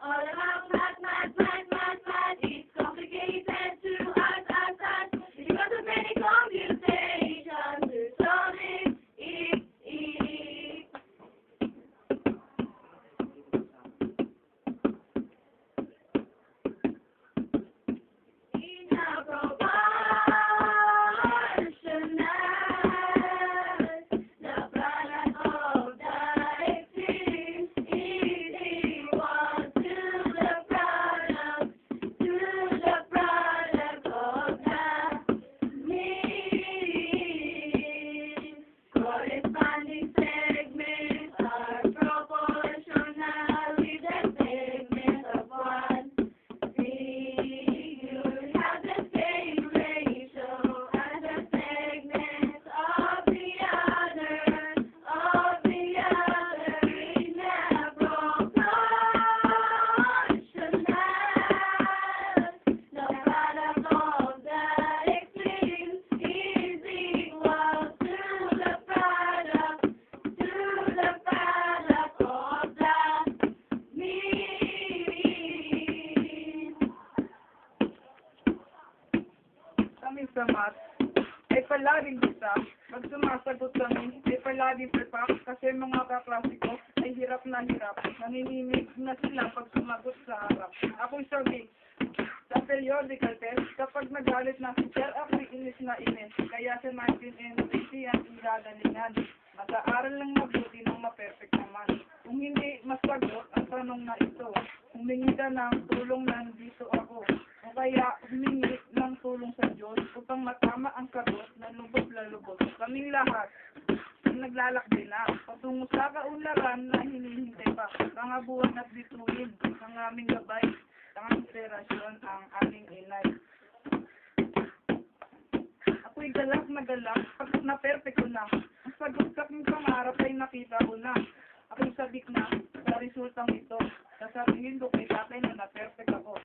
All about math, it's complicated to us. Because of many computations to solve it. In a proportional, the product of the extremes is equal to the product of the means. Corresponding segments are proportional with the segment of one. Figures have the same ratio as the segments of the other in a proportional. The product of the extremes is equal to the product of the mean. Kami sa math ay palaging bisa. Pag sumasagot kami, ay palaging prepak kasi mga kaklase ko ay hirap na hirap. Nanginginig na sila pag sumagot sa harap. Ako'y sabi, sa periodical test, kapag nagalit na si Sir, ako'y inis na inis. Kaya sa 1980 ang igagalingan. Mag-aaral lang mabuti ng ma-perfect naman. Kung hindi masagot ang tanong na ito, humingi ka ng tulong, nandito ako. O kaya humingi ng tulong sa Diyos upang matama ang kagot na lubos na lubos. Kaming lahat ang naglalakbay na patungo sa kaunlaran na hinihintay pa. Pangabuhan at bituin ng aming gabay, ang inspirasyon ang aming inay. Ako'y galak na galak pag na-perfect ko na. Ang sagot sa aking pangarap ay nakita ko na. Ako'y sabik na sa resultang ito. Sasabihin ko kay tatay na na-perfect ako.